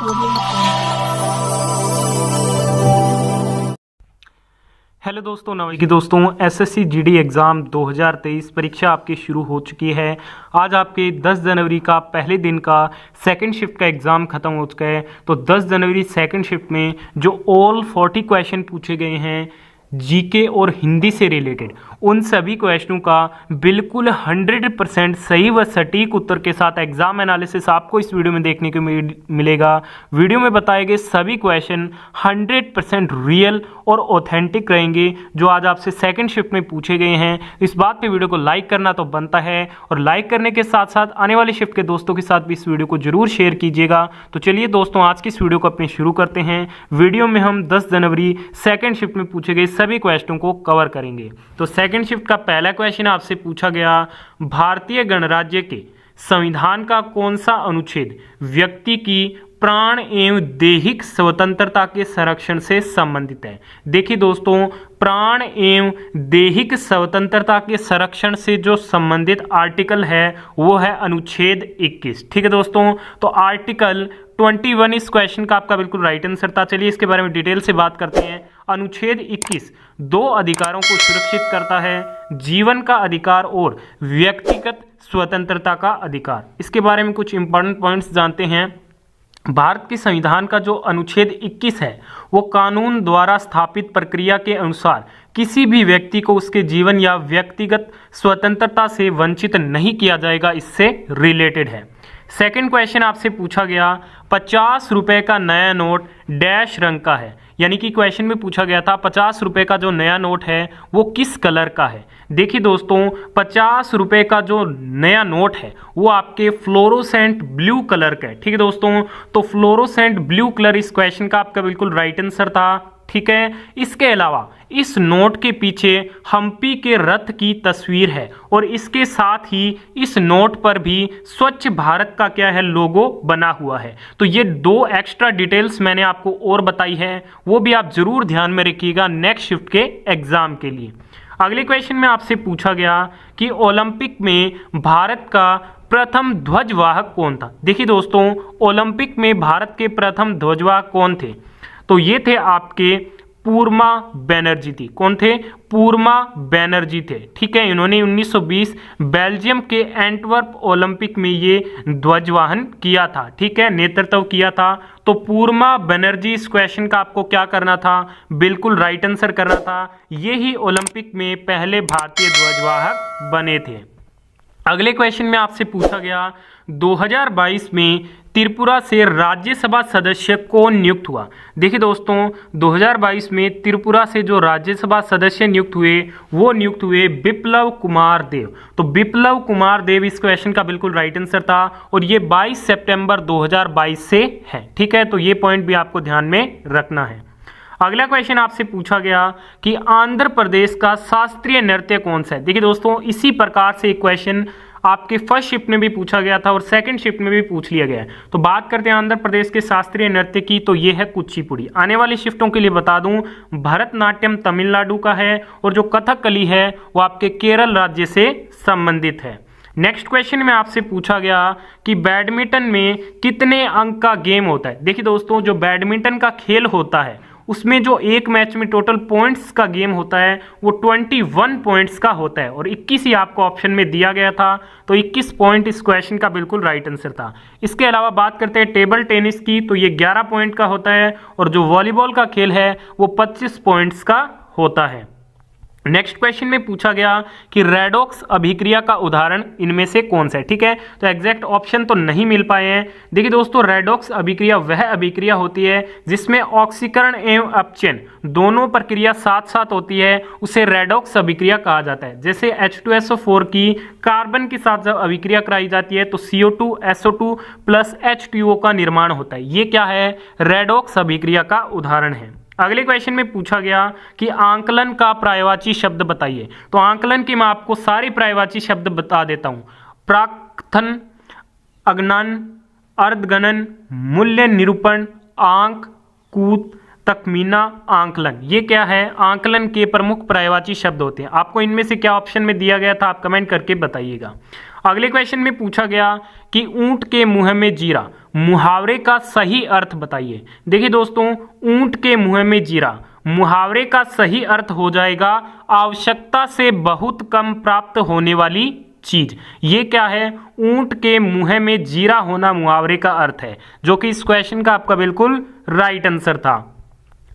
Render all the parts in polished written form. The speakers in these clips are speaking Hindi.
हेलो दोस्तों, नमस्कार की दोस्तों। एसएससी जीडी एग्ज़ाम 2023 परीक्षा आपकी शुरू हो चुकी है। आज आपके 10 जनवरी का पहले दिन का सेकंड शिफ्ट का एग्ज़ाम ख़त्म हो चुका है। तो 10 जनवरी सेकंड शिफ्ट में जो ऑल 40 क्वेश्चन पूछे गए हैं जीके और हिंदी से रिलेटेड, उन सभी क्वेश्चनों का बिल्कुल 100% सही व सटीक उत्तर के साथ एग्जाम एनालिसिस आपको इस वीडियो में देखने को मिलेगा। वीडियो में बताए गए सभी क्वेश्चन 100% रियल और ऑथेंटिक रहेंगे जो आज आपसे सेकंड शिफ्ट में पूछे गए हैं। इस बात पे वीडियो को लाइक करना तो बनता है, और लाइक करने के साथ साथ आने वाले शिफ्ट के दोस्तों के साथ भी इस वीडियो को जरूर शेयर कीजिएगा। तो चलिए दोस्तों, आज की इस वीडियो को अपने शुरू करते हैं। वीडियो में हम 10 जनवरी सेकंड शिफ्ट में पूछे गए सभी क्वेश्चनों को कवर करेंगे। तो सेकंड शिफ्ट का पहला क्वेश्चन आपसे पूछा गया, भारतीय गणराज्य के संविधान का कौन सा अनुच्छेद व्यक्ति की प्राण एवं दैहिक स्वतंत्रता के संरक्षण से संबंधित है। देखिए दोस्तों, प्राण एवं दैहिक स्वतंत्रता के संरक्षण से जो संबंधित आर्टिकल है वो है अनुच्छेद 21। ठीक है दोस्तों, तो आर्टिकल 21 इस क्वेश्चन का आपका बिल्कुल राइट आंसर था। चलिए इसके बारे में डिटेल से बात करते हैं। अनुच्छेद 21 दो अधिकारों को सुरक्षित करता है, जीवन का अधिकार और व्यक्तिगत स्वतंत्रता का अधिकार। इसके बारे में कुछ इंपॉर्टेंट पॉइंट्स जानते हैं। भारत के संविधान का जो अनुच्छेद 21 है वो कानून द्वारा स्थापित प्रक्रिया के अनुसार किसी भी व्यक्ति को उसके जीवन या व्यक्तिगत स्वतंत्रता से वंचित नहीं किया जाएगा, इससे रिलेटेड है। सेकंड क्वेश्चन आपसे पूछा गया, 50 रुपए का नया नोट डैश रंग का है। यानी कि क्वेश्चन में पूछा गया था 50 रुपए का जो नया नोट है वो किस कलर का है। देखिए दोस्तों, 50 रुपए का जो नया नोट है वो आपके फ्लोरोसेंट ब्लू कलर का है। ठीक है दोस्तों, तो फ्लोरोसेंट ब्लू कलर इस क्वेश्चन का आपका बिल्कुल राइट आंसर था। ठीक है, इसके अलावा इस नोट के पीछे हम्पी के रथ की तस्वीर है, और इसके साथ ही इस नोट पर भी स्वच्छ भारत का क्या है, लोगो बना हुआ है। तो ये दो एक्स्ट्रा डिटेल्स मैंने आपको और बताई है, वो भी आप जरूर ध्यान में रखिएगा नेक्स्ट शिफ्ट के एग्जाम के लिए। अगले क्वेश्चन में आपसे पूछा गया कि ओलंपिक में भारत का प्रथम ध्वजवाहक कौन था। देखिए दोस्तों, ओलंपिक में भारत के प्रथम ध्वजवाहक कौन थे, तो ये थे आपके पूर्मा बनर्जी थी। कौन थे? पूर्मा बनर्जी थे। ठीक है, इन्होंने 1920 बेल्जियम के एंटवर्प ओलंपिक में ये ध्वजवाहन किया था। ठीक है, नेतृत्व किया था। तो पूर्मा बनर्जी इस क्वेश्चन का आपको क्या करना था, बिल्कुल राइट आंसर करना था। ये ही ओलंपिक में पहले भारतीय ध्वजवाहक बने थे। अगले क्वेश्चन में आपसे पूछा गया, 2022 में त्रिपुरा से राज्यसभा सदस्य कौन नियुक्त हुआ। देखिए दोस्तों, 2022 में त्रिपुरा से जो राज्यसभा सदस्य नियुक्त हुए वो नियुक्त हुए बिप्लब कुमार देव। तो बिप्लब कुमार देव इस क्वेश्चन का बिल्कुल राइट आंसर था, और ये 22 सितंबर 2022 से है। ठीक है, तो ये पॉइंट भी आपको ध्यान में रखना है। अगला क्वेश्चन आपसे पूछा गया कि आंध्र प्रदेश का शास्त्रीय नृत्य कौन सा है। देखिए दोस्तों, इसी प्रकार से एक क्वेश्चन आपके फर्स्ट शिफ्ट में भी पूछा गया था और सेकंड शिफ्ट में भी पूछ लिया गया है। तो बात करते हैं आंध्र प्रदेश के शास्त्रीय नृत्य की, तो ये है कुचिपुड़ी। आने वाली शिफ्टों के लिए बता दूं, भरतनाट्यम तमिलनाडु का है, और जो कथकली है वो आपके केरल राज्य से संबंधित है। नेक्स्ट क्वेश्चन में आपसे पूछा गया कि बैडमिंटन में कितने अंक का गेम होता है। देखिए दोस्तों, जो बैडमिंटन का खेल होता है उसमें जो एक मैच में टोटल पॉइंट्स का गेम होता है वो 21 पॉइंट्स का होता है, और 21 ही आपको ऑप्शन में दिया गया था। तो 21 पॉइंट इस क्वेश्चन का बिल्कुल राइट आंसर था। इसके अलावा बात करते हैं टेबल टेनिस की, तो ये 11 पॉइंट का होता है, और जो वॉलीबॉल का खेल है वो 25 पॉइंट्स का होता है। नेक्स्ट क्वेश्चन में पूछा गया कि रेडॉक्स अभिक्रिया का उदाहरण इनमें से कौन सा है। ठीक है, तो एग्जैक्ट ऑप्शन तो नहीं मिल पाए हैं। देखिए दोस्तों, रेडॉक्स अभिक्रिया वह अभिक्रिया होती है जिसमें ऑक्सीकरण एवं अपचयन दोनों प्रक्रिया साथ साथ होती है, उसे रेडॉक्स अभिक्रिया कहा जाता है। जैसे H2SO4 की कार्बन के साथ जब अभिक्रिया कराई जाती है तो CO2 SO2 प्लस H2O का निर्माण होता है। ये क्या है, रेडॉक्स अभिक्रिया का उदाहरण है। अगले क्वेश्चन में पूछा गया कि आंकलन का पर्यायवाची शब्द बताइए। तो आंकलन के मैं आपको सारे पर्यायवाची शब्द बता देता हूं। प्राक्थन, अगणन, अर्धगणन, मूल्य निरूपण, आंक, कूट, तखमीना, आंकलन। ये क्या है, आंकलन के प्रमुख पर्यायवाची शब्द होते हैं। आपको इनमें से क्या ऑप्शन में दिया गया था, आप कमेंट करके बताइएगा। अगले क्वेश्चन में पूछा गया कि ऊंट के मुंह में जीरा मुहावरे का सही अर्थ बताइए। देखिए दोस्तों, ऊंट के मुंह में जीरा मुहावरे का सही अर्थ हो जाएगा आवश्यकता से बहुत कम प्राप्त होने वाली चीज। ये क्या है? ऊंट के मुंह में जीरा होना मुहावरे का अर्थ है, जो कि इस क्वेश्चन का आपका बिल्कुल राइट आंसर था।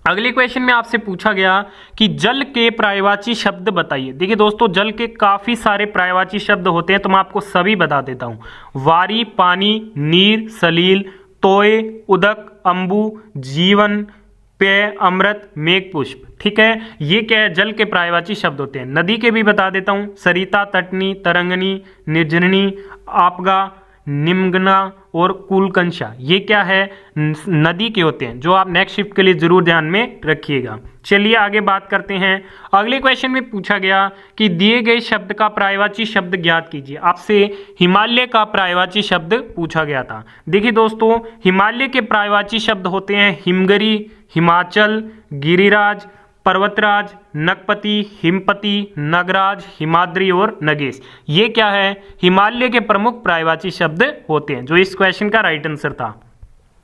अगले क्वेश्चन में आपसे पूछा गया कि जल के पर्यायवाची शब्द बताइए। देखिए दोस्तों, जल के काफी सारे पर्यायवाची शब्द होते हैं, तो मैं आपको सभी बता देता हूं। वारी पानी, नीर सलील, तोय उदक, अंबु जीवन, पेय अमृत, मेघ पुष्प। ठीक है, ये क्या है? जल के पर्यायवाची शब्द होते हैं। नदी के भी बता देता हूं, सरिता, तटनी, तरंगनी, निर्जरनी, आपगा, निम्गना और कुलकंशा। ये क्या है? नदी के होते हैं, जो आप नेक्स्ट शिफ्ट के लिए जरूर ध्यान में रखिएगा। चलिए आगे बात करते हैं। अगले क्वेश्चन में पूछा गया कि दिए गए शब्द का पर्यायवाची शब्द ज्ञात कीजिए। आपसे हिमालय का पर्यायवाची शब्द पूछा गया था। देखिए दोस्तों, हिमालय के पर्यायवाची शब्द होते हैं हिमगिरी, हिमाचल, गिरिराज, पर्वतराज, नगपति, हिमपति, नगराज, हिमाद्री और नगेश। ये क्या है? हिमालय के प्रमुख पर्यायवाची शब्द होते हैं, जो इस क्वेश्चन का राइट आंसर था।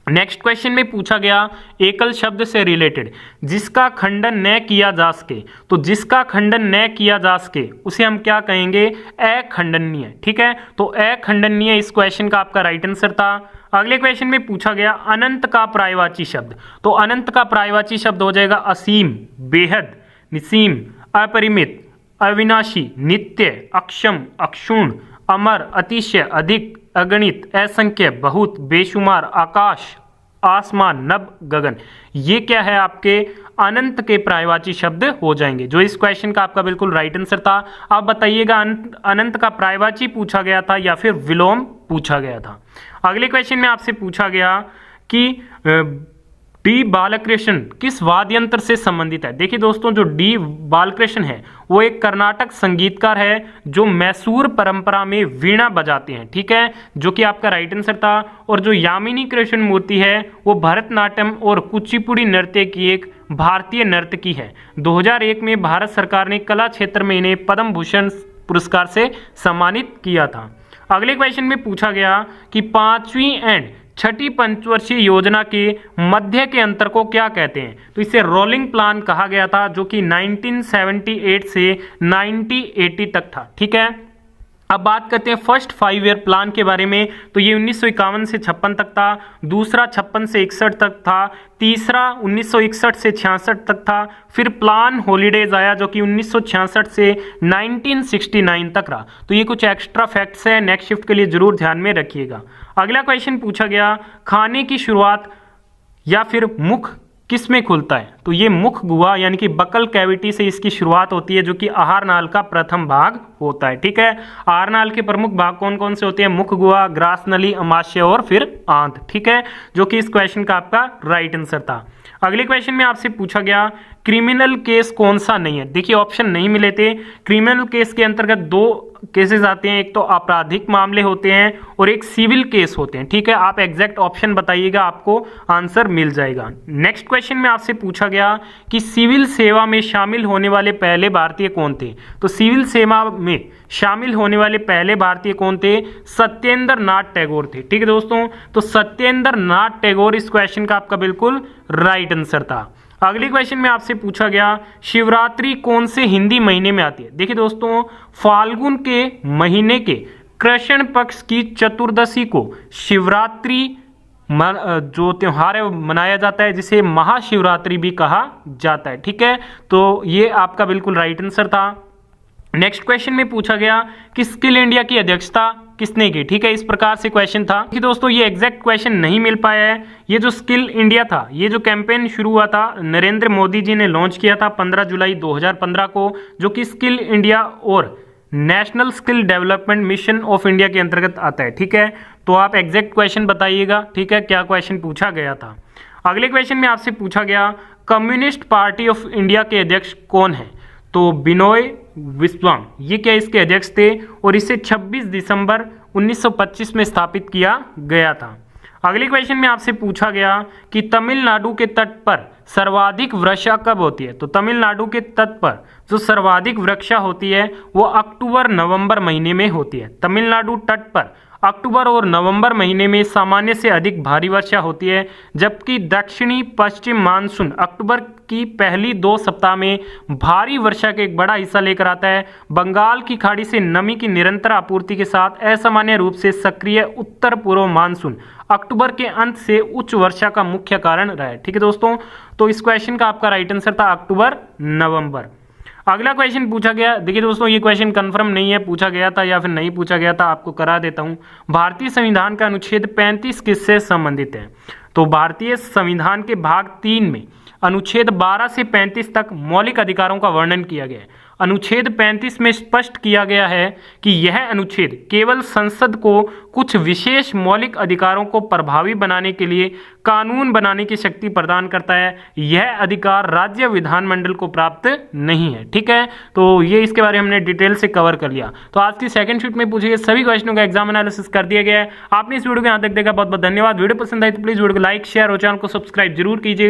नेक्स्ट क्वेश्चन में पूछा गया एकल शब्द से रिलेटेड जिसका खंडन न किया जा सके। तो जिसका खंडन न किया जा सके उसे हम क्या कहेंगे? अखंडनीय। ठीक है, तो अखंडनीय इस क्वेश्चन का आपका राइट आंसर था। अगले क्वेश्चन में पूछा गया अनंत का पर्यायवाची शब्द। तो अनंत का पर्यायवाची शब्द हो जाएगा असीम, बेहद, निसीम, अपरिमित, अविनाशी, नित्य, अक्षम, अक्षुण, अमर, अतिशय, अधिक, अगणित, असंख्य, बहुत, बेशुमार, आकाश, आसमान, नभ, गगन। ये क्या है? आपके अनंत के पर्यायवाची शब्द हो जाएंगे, जो इस क्वेश्चन का आपका बिल्कुल राइट आंसर था। आप बताइएगा अनंत का पर्यायवाची पूछा गया था या फिर विलोम पूछा गया था। अगले क्वेश्चन में आपसे पूछा गया कि डी बालकृष्ण किस वाद्य यंत्र से संबंधित है। देखिए दोस्तों, जो डी बालकृष्ण है वो एक कर्नाटक संगीतकार है जो मैसूर परंपरा में वीणा बजाते हैं। ठीक है, जो कि आपका राइट आंसर था। और जो यामिनी कृष्ण मूर्ति है वो भरतनाट्यम और कुचिपुड़ी नृत्य की एक भारतीय नर्तकी है। 2001 में भारत सरकार ने कला क्षेत्र में इन्हें पद्म भूषण पुरस्कार से सम्मानित किया था। अगले क्वेश्चन में पूछा गया कि 5वीं एंड छठी पंचवर्षीय योजना के मध्य के अंतर को क्या कहते हैं। तो इसे रोलिंग प्लान कहा गया था, जो कि 1978 से 1980 तक था। ठीक है, अब बात करते हैं फर्स्ट 5 ईयर प्लान के बारे में। तो ये 1951 से 56 तक था, दूसरा 56 से 61 तक था, तीसरा 1961 से 66 तक था, फिर प्लान हॉलीडेज आया जो कि 1966 से 1969 तक रहा। तो ये कुछ एक्स्ट्रा फैक्ट्स है, नेक्स्ट शिफ्ट के लिए जरूर ध्यान में रखिएगा। अगला क्वेश्चन पूछा गया खाने की शुरुआत या फिर मुख किस में खुलता है। तो ये मुख गुहा यानी कि बकल कैविटी से इसकी शुरुआत होती है, जो कि आहार नाल का प्रथम भाग होता है। ठीक है, आहार नाल के प्रमुख भाग कौन कौन से होते हैं? मुख गुहा, ग्रास नली, अमाशय और फिर आंत। ठीक है, जो कि इस क्वेश्चन का आपका राइट आंसर था। अगले क्वेश्चन में आपसे पूछा गया क्रिमिनल केस कौन सा नहीं है। देखिए ऑप्शन नहीं मिले थे। क्रिमिनल केस के अंतर्गत 2 केसेस आते हैं, एक तो आपराधिक मामले होते हैं और एक सिविल केस होते हैं। ठीक है, आप एग्जैक्ट ऑप्शन बताइएगा, आपको आंसर मिल जाएगा। नेक्स्ट क्वेश्चन में आपसे पूछा गया कि सिविल सेवा में शामिल होने वाले पहले भारतीय कौन थे। तो सिविल सेवा में शामिल होने वाले पहले भारतीय कौन थे? सत्येंद्र नाथ टैगोर थे। ठीक है दोस्तों, तो सत्येंद्र नाथ टैगोर इस क्वेश्चन का आपका बिल्कुल राइट आंसर था। अगले क्वेश्चन में आपसे पूछा गया शिवरात्रि कौन से हिंदी महीने में आती है। देखिए दोस्तों, फाल्गुन के महीने के कृष्ण पक्ष की चतुर्दशी को शिवरात्रि जो त्योहार है मनाया जाता है, जिसे महाशिवरात्रि भी कहा जाता है। ठीक है, तो ये आपका बिल्कुल राइट आंसर था। नेक्स्ट क्वेश्चन में पूछा गया कि स्किल इंडिया की अध्यक्षता किसने की। ठीक है, इस प्रकार से क्वेश्चन था कि दोस्तों ये एग्जैक्ट क्वेश्चन नहीं मिल पाया है। ये जो स्किल इंडिया था, ये जो कैंपेन शुरू हुआ था नरेंद्र मोदी जी ने लॉन्च किया था 15 जुलाई 2015 को, जो कि स्किल इंडिया और national skill development mission of India के अंतर्गत आता है। ठीक है, तो आप एग्जैक्ट क्वेश्चन बताइएगा। ठीक है, क्या क्वेश्चन पूछा गया था। अगले क्वेश्चन में आपसे पूछा गया कम्युनिस्ट पार्टी ऑफ इंडिया के अध्यक्ष कौन है। तो बिनोय विश्वम ये क्या इसके अध्यक्ष थे और इसे 26 दिसंबर 1925 में स्थापित किया गया था। अगले क्वेश्चन में आपसे पूछा गया कि तमिलनाडु के तट पर सर्वाधिक वर्षा कब होती है। तो तमिलनाडु के तट पर जो सर्वाधिक वर्षा होती है वो अक्टूबर नवंबर महीने में होती है। तमिलनाडु तट पर अक्टूबर और नवंबर महीने में सामान्य से अधिक भारी वर्षा होती है, जबकि दक्षिणी पश्चिम मानसून अक्टूबर की पहली 2 सप्ताह में भारी वर्षा के एक बड़ा हिस्सा लेकर आता है। बंगाल की खाड़ी से नमी की निरंतर आपूर्ति के साथ असामान्य रूप से सक्रिय उत्तर पूर्व मानसून अक्टूबर के अंत से उच्च वर्षा का मुख्य कारण रहा है। ठीक है दोस्तों, तो इस क्वेश्चन का आपका राइट आंसर था अक्टूबर नवंबर। अगला क्वेश्चन पूछा गया, देखिए दोस्तों ये क्वेश्चन कंफर्म नहीं है, पूछा गया था या फिर नहीं पूछा गया था, आपको करा देता हूं। भारतीय संविधान का अनुच्छेद 35 किससे संबंधित है। तो भारतीय संविधान के भाग 3 में अनुच्छेद 12 से 35 तक मौलिक अधिकारों का वर्णन किया गया है। अनुच्छेद 35 में स्पष्ट किया गया है कि यह अनुच्छेद केवल संसद को कुछ विशेष मौलिक अधिकारों को प्रभावी बनाने के लिए कानून बनाने की शक्ति प्रदान करता है। यह अधिकार राज्य विधानमंडल को प्राप्त नहीं है। ठीक है, तो ये इसके बारे में हमने डिटेल से कवर कर लिया। तो आज की सेकंड शिफ्ट में पूछे गए सभी क्वेश्चनों का एग्जाम एनालिसिस कर दिया गया है। आपने इस वीडियो को यहाँ तक देखा, बहुत बहुत धन्यवाद। वीडियो पसंद आई तो प्लीज वीडियो को लाइक शेयर और चैनल को सब्सक्राइब जरूर कीजिए।